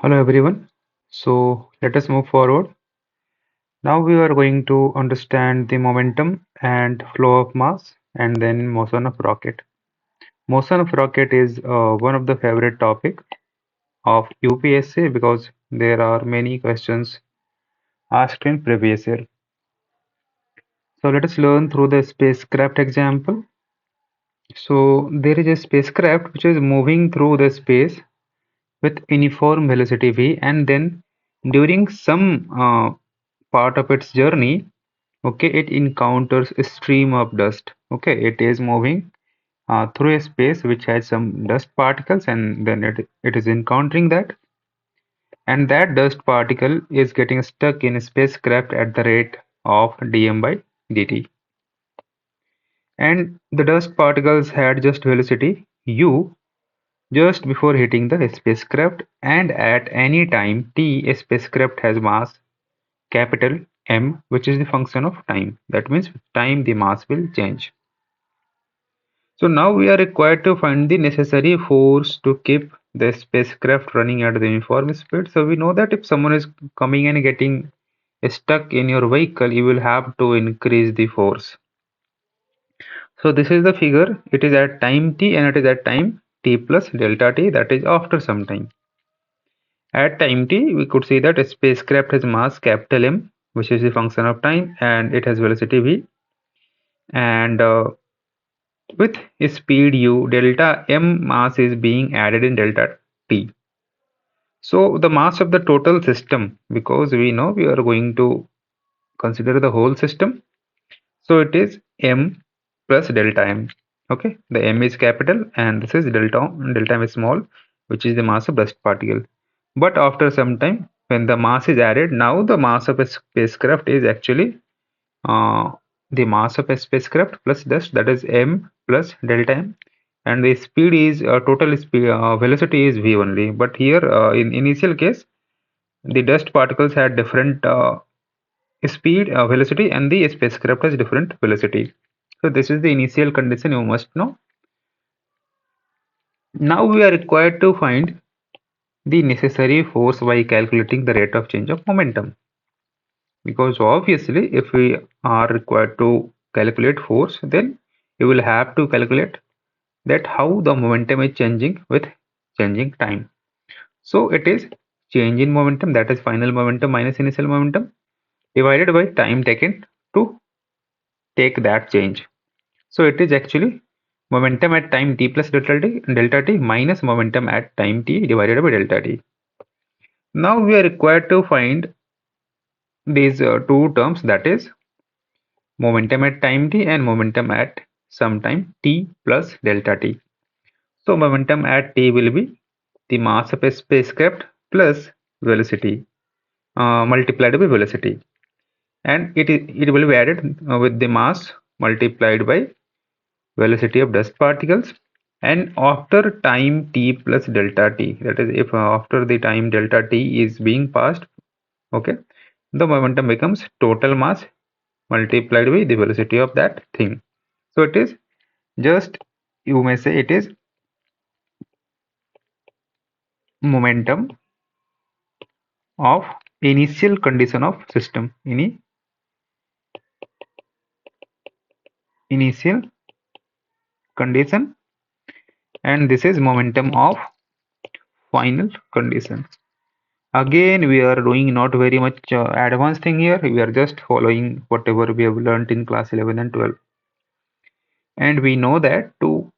Hello everyone. So let us move forward. Now we are going to understand the momentum and flow of mass and then motion of rocket. Motion of rocket is one of the favorite topic of UPSC because there are many questions asked in previous year. So let us learn through the spacecraft example. So there is a spacecraft which is moving through the space with uniform velocity v, and then during some part of its journey, okay, it encounters a stream of dust. Okay, it is moving through a space which has some dust particles, and then it is encountering that, and that dust particle is getting stuck in a spacecraft at the rate of dm by dt, and the dust particles had just velocity u just before hitting the spacecraft, and at any time t, a spacecraft has mass capital M, which is the function of time. That means with time the mass will change. So now we are required to find the necessary force to keep the spacecraft running at the uniform speed. So we know that if someone is coming and getting stuck in your vehicle, you will have to increase the force. So this is the figure. It is at time t and it is at time t plus delta t, that is after some time. At time t, we could see that a spacecraft has mass capital M, which is the function of time, and it has velocity v. And with speed u, delta m mass is being added in delta t. So the mass of the total system, because we know we are going to consider the whole system, so it is m plus delta m. Okay, the m is capital and this is delta m is small, which is the mass of dust particle. But after some time, when the mass is added, now the mass of a spacecraft is actually uh, the mass of a spacecraft plus dust, that is m plus delta m, and the speed is total speed velocity is v only. But here in initial case, the dust particles had different speed velocity, and the spacecraft has different velocity. So this is the initial condition you must know. Now we are required to find the necessary force by calculating the rate of change of momentum, because obviously if we are required to calculate force, then you will have to calculate that how the momentum is changing with changing time. So it is change in momentum, that is final momentum minus initial momentum, divided by time taken to take that change. So it is actually momentum at time t plus delta t minus momentum at time t divided by delta t. Now we are required to find these two terms, that is momentum at time t and momentum at some time t plus delta t. So momentum at t will be the mass of a spacecraft plus velocity multiplied by velocity, and it will be added with the mass multiplied by velocity of dust particles. And after time t plus delta t, that is if after the time delta t is being passed, okay, the momentum becomes total mass multiplied by the velocity of that thing. So it is just, you may say it is momentum of initial condition of system, initial condition, and this is momentum of final condition. Again, we are doing not very much advanced thing here. We are just following whatever we have learned in class 11 and 12. And we know that to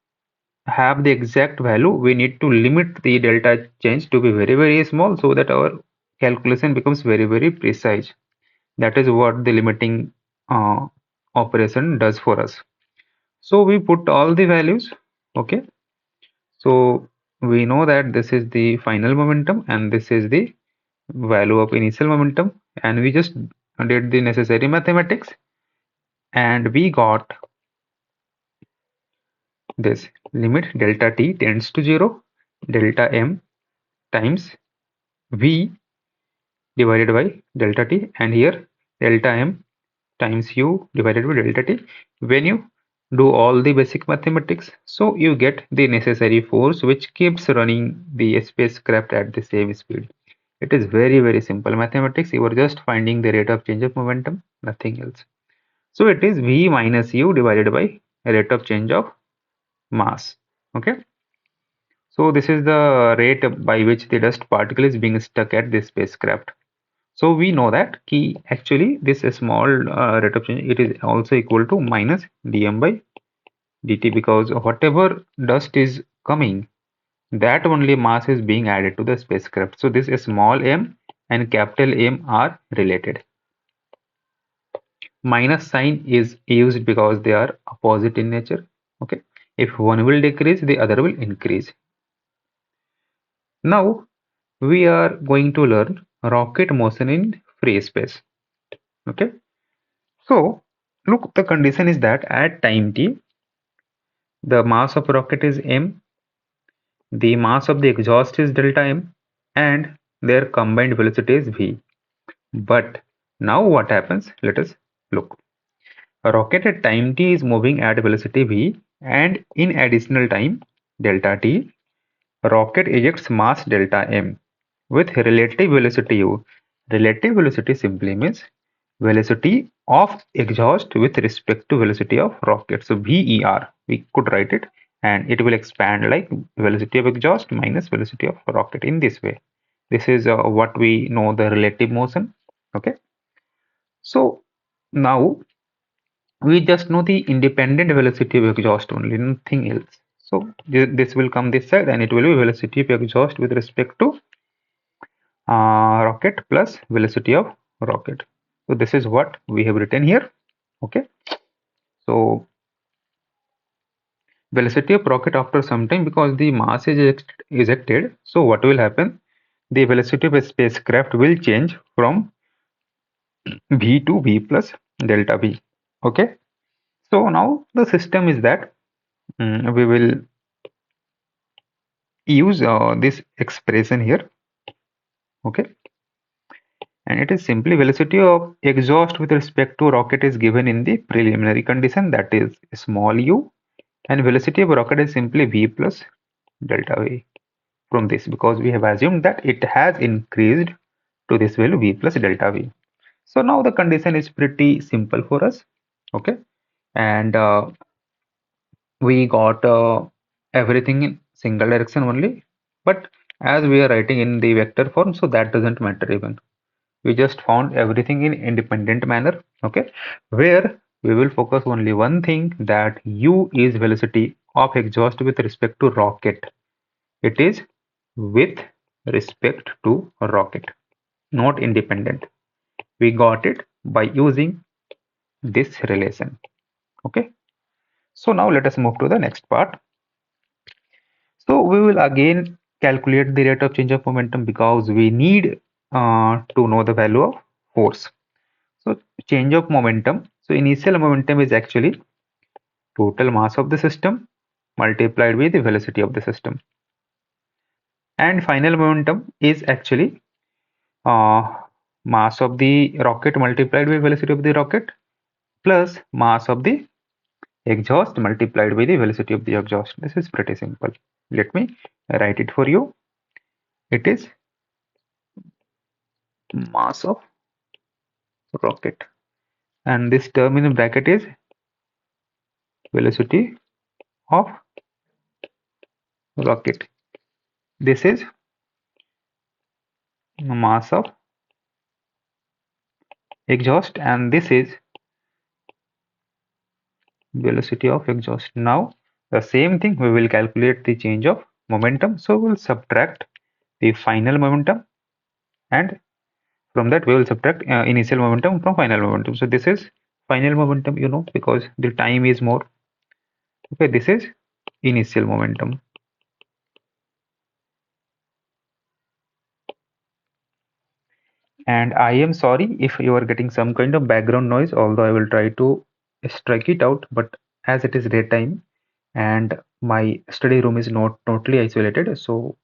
have the exact value, we need to limit the delta change to be very, very small, so that our calculation becomes very, very precise. That is what the limiting operation does for us. So we put all the values. Okay. So we know that this is the final momentum and this is the value of initial momentum, and we just did the necessary mathematics, and we got this limit delta t tends to 0, delta m times v divided by delta t, and here delta m times u divided by delta t. When you do all the basic mathematics, so you get the necessary force which keeps running the spacecraft at the same speed. It is very simple mathematics. You are just finding the rate of change of momentum, nothing else. So it is V minus U divided by rate of change of mass. Okay. So this is the rate by which the dust particle is being stuck at this spacecraft. So we know that key actually this small rate of change, it is also equal to minus dm by dt, because whatever dust is coming, that only mass is being added to the spacecraft. So this small m and capital M are related. Minus sign is used because they are opposite in nature. Okay, if one will decrease, the other will increase. Now we are going to learn rocket motion in free space. Okay, so look, the condition is that at time t, the mass of rocket is m, the mass of the exhaust is delta m, and their combined velocity is v. But now what happens? Let us look. A rocket at time t is moving at velocity v, and in additional time delta t, rocket ejects mass delta m with relative velocity u. Relative velocity simply means velocity of exhaust with respect to velocity of rocket. So VER, we could write it, and it will expand like velocity of exhaust minus velocity of rocket in this way. This is what we know the relative motion. Okay. So now we just know the independent velocity of exhaust only, nothing else. So this will come this side, and it will be velocity of exhaust with respect to rocket plus velocity of rocket. So this is what we have written here. Okay. So velocity of rocket after some time, because the mass is ejected. So what will happen? The velocity of a spacecraft will change from v to v plus delta v. Okay. So now the system is that we will use this expression here. Okay. And it is simply velocity of exhaust with respect to rocket is given in the preliminary condition, that is small u, and velocity of rocket is simply v plus delta v from this, because we have assumed that it has increased to this value v plus delta v. So now the condition is pretty simple for us. Okay. And we got everything in single direction only, but as we are writing in the vector form, so that doesn't matter even. We just found everything in independent manner. Okay, where we will focus only one thing, that u is velocity of exhaust with respect to rocket. It is with respect to rocket, not independent. We got it by using this relation. Okay, so now let us move to the next part. So we will again calculate the rate of change of momentum, because we need to know the value of force. So change of momentum. So initial momentum is actually total mass of the system multiplied with the velocity of the system. And final momentum is actually uh, mass of the rocket multiplied by velocity of the rocket plus mass of the exhaust multiplied by the velocity of the exhaust. This is pretty simple. Let me write it for you. It is mass of rocket, and this term in the bracket is velocity of rocket. This is mass of exhaust, and this is velocity of exhaust. Now the same thing, we will calculate the change of momentum. So we'll subtract the final momentum, and from that we will subtract initial momentum from final momentum. So this is final momentum, you know, because the time is more. Okay, this is initial momentum. And I am sorry if you are getting some kind of background noise, although I will try to strike it out. But as it is daytime and my study room is not totally isolated, so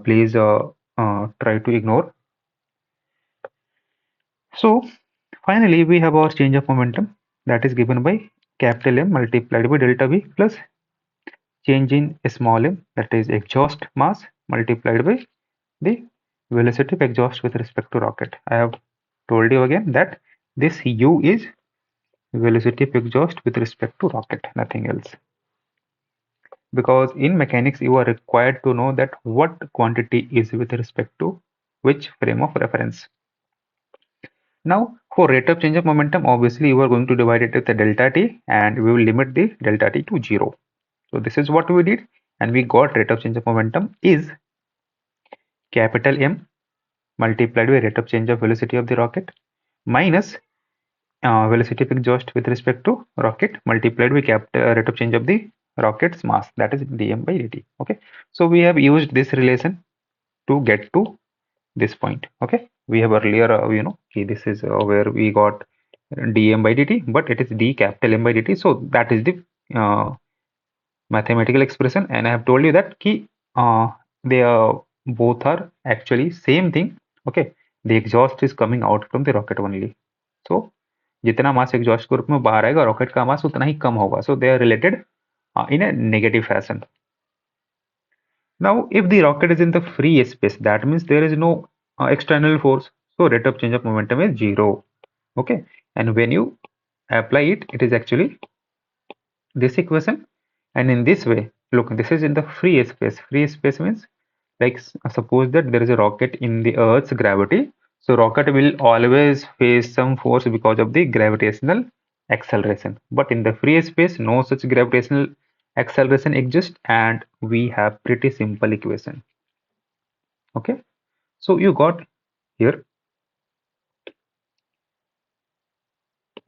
please try to ignore. So finally, we have our change of momentum, that is given by capital M multiplied by delta V plus change in small m, that is exhaust mass multiplied by the velocity of exhaust with respect to rocket. I have told you again that this u is velocity of exhaust with respect to rocket, nothing else. Because in mechanics you are required to know that what quantity is with respect to which frame of reference. Now for rate of change of momentum, obviously you are going to divide it with the delta t, and we will limit the delta t to 0. So this is what we did, and we got rate of change of momentum is capital M multiplied by rate of change of velocity of the rocket minus velocity of exhaust with respect to rocket multiplied by rate of change of the rocket's mass, that is dm by dt. Okay, so we have used this relation to get to this point. Okay, we have earlier okay, this is where we got dm by dt, but it is d capital M by dt, so that is the uh, mathematical expression. And I have told you that they are both are actually same thing. Okay, the exhaust is coming out from the rocket only, so जितना मास exhaust के रूप में बाहर आएगा rocket का मास उतना ही कम होगा, so they are related in a negative fashion. Now if the rocket is in the free space, that means there is no external force, so rate of change of momentum is 0. Okay, and when you apply it, it is actually this equation. And in this way, look, this is in the free space. Free space means, like, suppose that there is a rocket in the earth's gravity, so rocket will always face some force because of the gravitational acceleration, but in the free space no such gravitational acceleration exists, and we have pretty simple equation. Okay, so you got here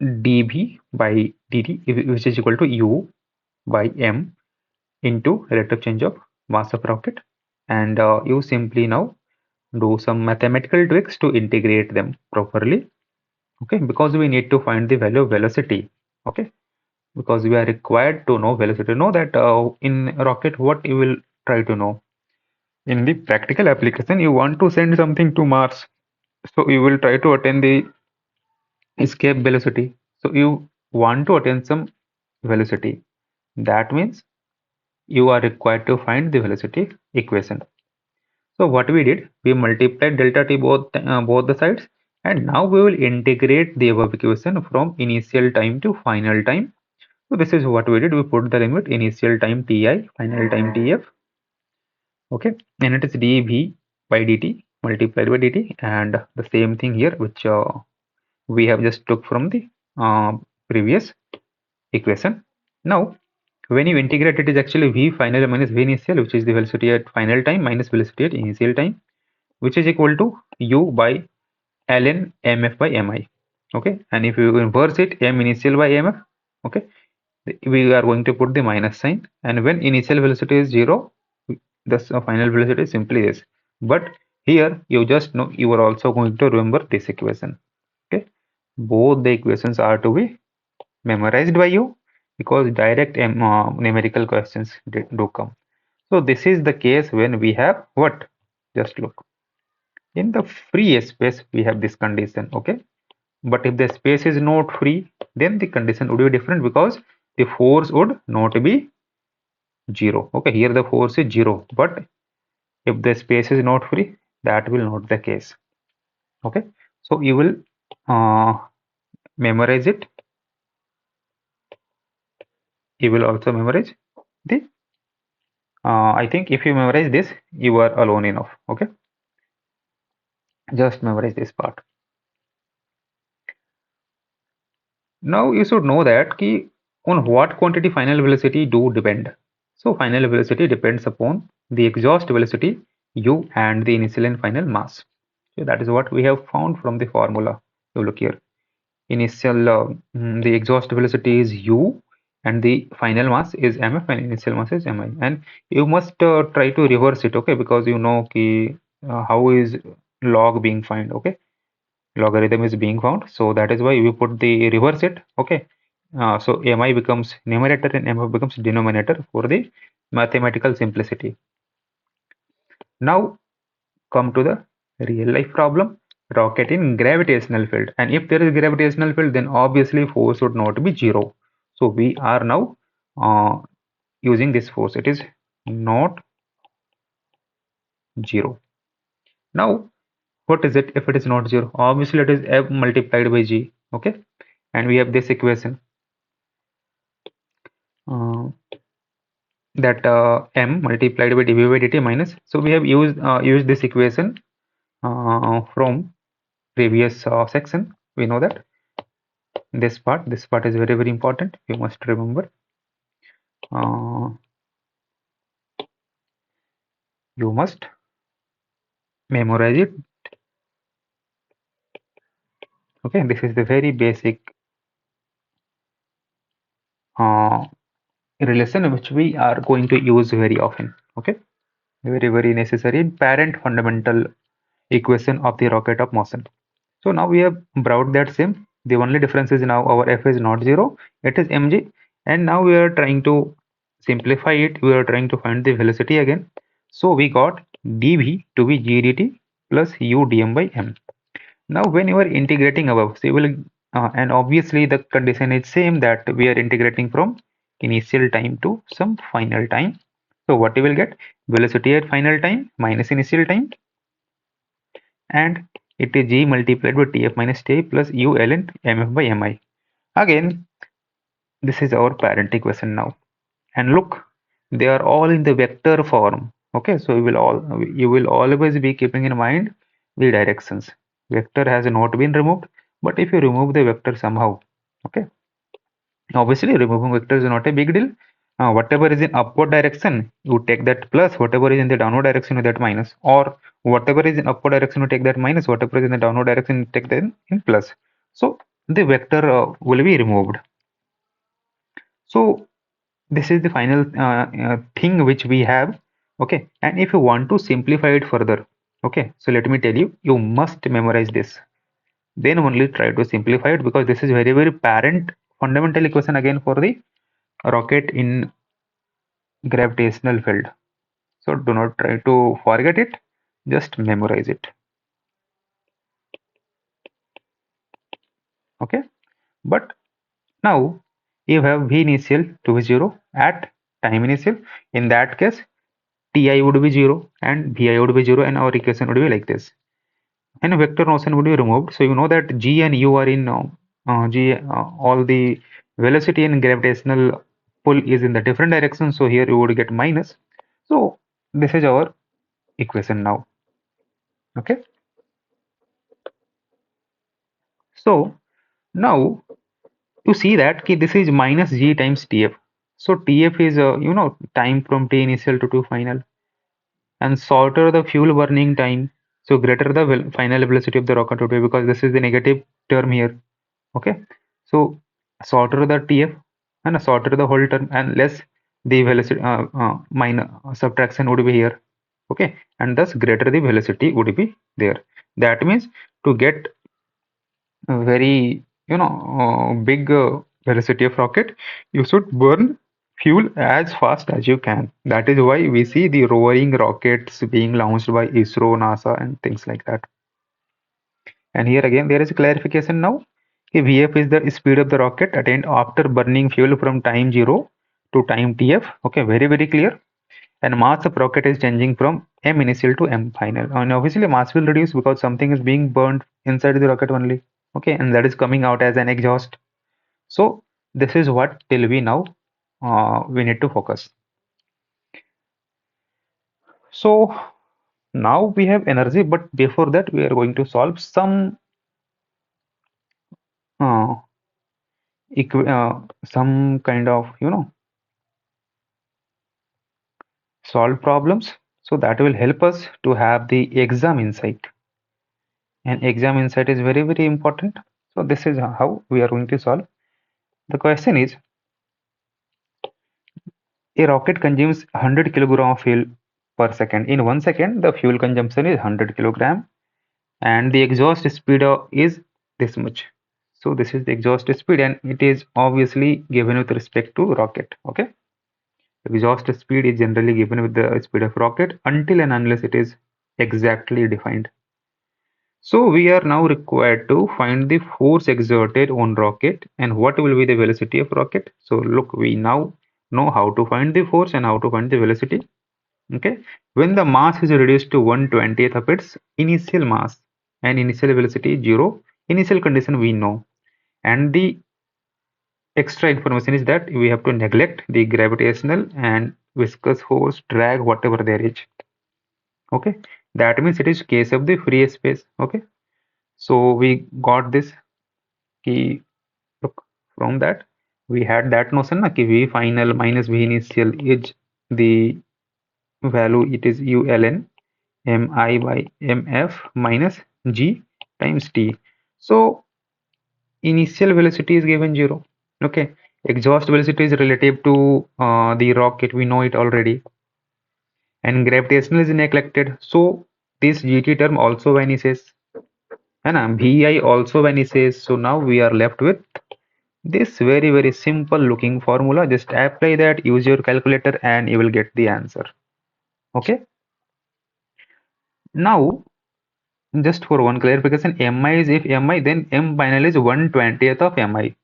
dv by dt, which is equal to u by m into rate of change of mass of rocket, and you simply now do some mathematical tricks to integrate them properly. Okay, because we need to find the value of velocity. Okay, because we are required to know velocity. Know that in rocket, what you will try to know in the practical application, you want to send something to Mars, so you will try to attain the escape velocity, so you want to attain some velocity. That means you are required to find the velocity equation. So what we did, we multiplied delta t both the sides, and now we will integrate the above equation from initial time to final time. So this is what we did. We put the limit initial time ti, final time tf. Okay, and it is dv by dt multiplied by dt, and the same thing here, which we have just took from the previous equation. Now when you integrate, it is actually v final minus v initial, which is the velocity at final time minus velocity at initial time, which is equal to u by ln mf by mi. Okay, and if you inverse it, m initial by mf, okay, we are going to put the minus sign, and when initial velocity is 0, the final velocity is simply this. But here you just know, you are also going to remember this equation. Okay, both the equations are to be memorized by you, because direct numerical questions do come. So this is the case when we have what, just look, in the free space we have this condition. Okay, but if the space is not free, then the condition would be different, because the force would not be 0. Okay, here the force is 0, but if the space is not free, that will not the case. Okay, so you will memorize it. You will also memorize the I think if you memorize this, you are alone enough. Okay, just memorize this part. Now you should know that on what quantity final velocity do depend. So final velocity depends upon the exhaust velocity u and the initial and final mass. So that is what we have found from the formula. You look here, initial the exhaust velocity is u, and the final mass is mf, and initial mass is mi. And you must try to reverse it. Okay, because you know how is log being found. Okay, logarithm is being found, so that is why we put the reverse it. Okay, so mi becomes numerator and mf becomes denominator for the mathematical simplicity. Now come to the real life problem. Rocket in gravitational field, and if there is gravitational field, then obviously force would not be 0. So we are now using this force, it is not 0. Now What is it if it is not 0? Obviously, it is m multiplied by g. Okay, and we have this equation uh, that m multiplied by dv by dt minus. So we have used this equation from previous section. We know that this part is very important. You must remember. Uh, you must memorize it. Okay, this is the very basic uh, relation which we are going to use very often. Okay, very necessary parent fundamental equation of the rocket of motion. So now we have brought that same. The only difference is now our f is not 0, it is mg, and now we are trying to simplify it. We are trying to find the velocity again. So we got dv to be g dt plus u dm by m. Now when you are integrating above, so you will and obviously the condition is same, that we are integrating from initial time to some final time. So what you will get, velocity at final time minus initial time, and it is g multiplied by tf minus t plus u ln mf by mi. Again, this is our parent equation now. And look, they are all in the vector form. Okay, so you will always be keeping in mind the directions. Vector has not been removed, but if you remove the vector somehow, okay, obviously removing vector is not a big deal. Whatever is in upward direction, you take that plus. Whatever is in the downward direction, you that minus. Or whatever is in upward direction, you take that minus. Whatever is in the downward direction, you take that in plus. So the vector will be removed. So this is the final thing which we have. Okay, and if you want to simplify it further, okay, so let me tell you, you must memorize this, then only try to simplify it, because this is very parent fundamental equation again for the rocket in gravitational field. So do not try to forget it, just memorize it. Okay, but now you have v initial to be 0 at time initial. In that case, ti would be 0 and vi would be 0, and our equation would be like this, and vector notion would be removed. So you know that g and u are in all the velocity and gravitational pull is in the different direction, so here you would get minus. So this is our equation now. Okay, so now you see that this is minus g times tf. So tf is time from t initial to final, and shorter the fuel burning time, so greater the final velocity of the rocket would be, because this is the negative term here. Okay, so shorter the tf and shorter the whole term, and less the velocity minor subtraction would be here. Okay, and thus greater the velocity would be there. That means to get a very big velocity of rocket, you should burn fuel as fast as you can. That is why we see the roaring rockets being launched by ISRO, NASA, and things like that. And here again there is a clarification now. Vf is the speed of the rocket attained after burning fuel from time 0 to time tf. Okay, very clear. And mass of rocket is changing from m initial to m final. And obviously mass will reduce because something is being burned inside the rocket only. Okay, and that is coming out as an exhaust. So this is what till we now we need to focus. So now we have energy, but before that we are going to solve some uh, some kind of solve problems, so that will help us to have the exam insight, and exam insight is very important. So this is how we are going to solve. The question is, a rocket consumes 100 kilogram of fuel per second. In 1 second the fuel consumption is 100 kilogram, and the exhaust speed is this much. So this is the exhaust speed, and it is obviously given with respect to rocket. Okay, exhaust speed is generally given with the speed of rocket until and unless it is exactly defined. So we are now required to find the force exerted on rocket and what will be the velocity of rocket. So look, we now know how to find the force and how to find the velocity. Okay, when the mass is reduced to 1/20th of its initial mass, and initial velocity 0. Initial condition we know, and the extra information is that we have to neglect the gravitational and viscous force, drag, whatever there is. Okay, that means it is case of the free space. Okay, so we got this key. Look, from that we had that notion that v final minus v initial is the value, it is u ln mi by mf minus g times t. So initial velocity is given 0. Okay, exhaust velocity is relative to the rocket, we know it already, and gravitational is neglected, so this gt term also vanishes, and vi also vanishes. So now we are left with this very simple looking formula. Just apply that, use your calculator, and you will get the answer. Okay, now just for one clarification, mi is if mi, then m final is 1/20th of mi.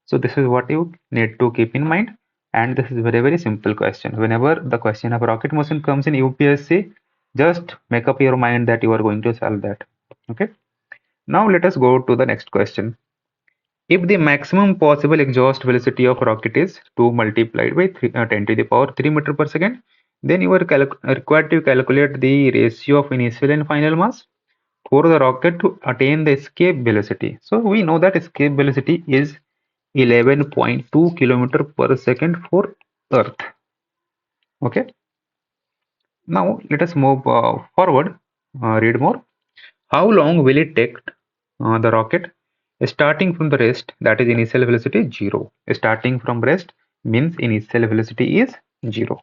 So this is what you need to keep in mind, and this is very simple question. Whenever the question of rocket motion comes in UPSC, just make up your mind that you are going to solve that. Okay, now let us go to the next question. If the maximum possible exhaust velocity of rocket is 2 multiplied by 10 to the power 3 meter per second, then you are required to calculate the ratio of initial and final mass for the rocket to attain the escape velocity. So we know that escape velocity is 11.2 kilometer per second for Earth. Okay. Now let us move forward. Read more. How long will it take the rocket starting from the rest, that is initial velocity 0. Starting from rest means initial velocity is 0.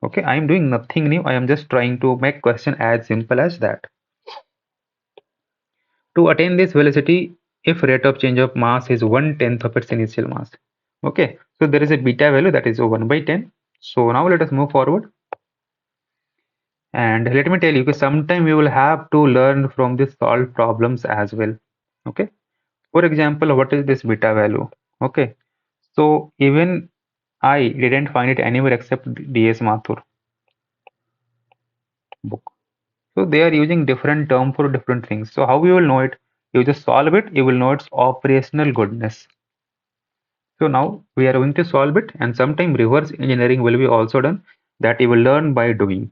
Okay, I am doing nothing new. I am just trying to make question as simple as that. To attain this velocity, if rate of change of mass is 1/10 of its initial mass. Okay, so there is a beta value that is 1/10. So now let us move forward. And let me tell you, sometime we will have to learn from the solved problems as well. Okay, for example, what is this beta value? Okay, so even I didn't find it anywhere except DS Mathur book. So they are using different term for different things. So how you will know it? You just solve it, you will know its operational goodness. So now we are going to solve it, and sometime reverse engineering will be also done, that you will learn by doing.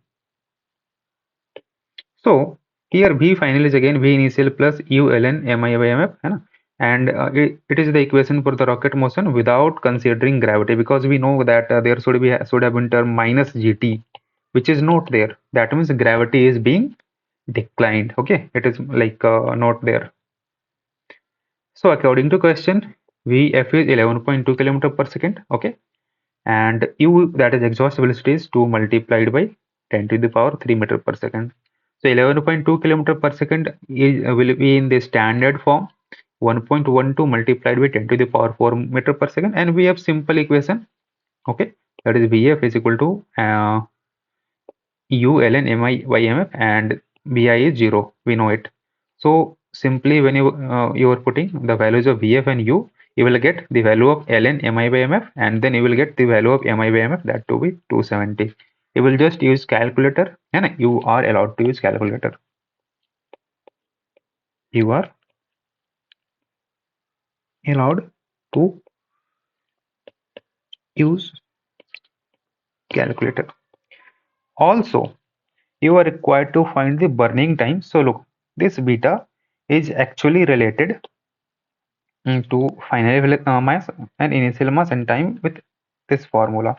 So here V final is again V initial plus U ln mi by mf, है ना? And it is the equation for the rocket motion without considering gravity, because we know that there should have been term minus gt, which is not there. That means gravity is being declined. Okay, it is like not there. So according to question, Vf is 11.2 kilometer per second. Okay, and u, that is exhaust velocity, is 2 multiplied by 10 to the power 3 meter per second. So 11.2 kilometer per second is will be in the standard form, 1.12 multiplied by 10 to the power 4 meter per second, and we have simple equation. Okay, that is Vf is equal to u ln mi by mf, and vi is 0, we know it. So simply when you are putting the values of vf and u, you will get the value of ln mi by mf, and then you will get the value of mi by mf, that to be 270. You will just use calculator, and you are allowed to use calculator. You are allowed to use calculator. Also, you are required to find the burning time. So look, this beta is actually related to final mass and initial mass and time with this formula.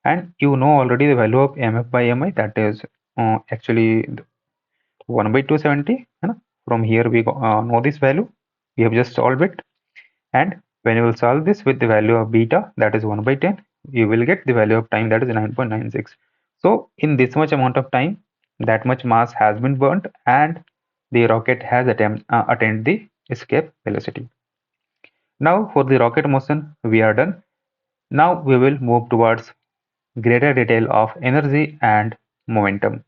And you know already the value of mf by mi, that is actually 1 by 270. From here we know this value. We have just solved it. And when you will solve this with the value of beta, that is 1 by 10, you will get the value of time, that is 9.96. So in this much amount of time, that much mass has been burnt, and the rocket has attained the escape velocity. Now for the rocket motion, we are done. Now we will move towards greater detail of energy and momentum.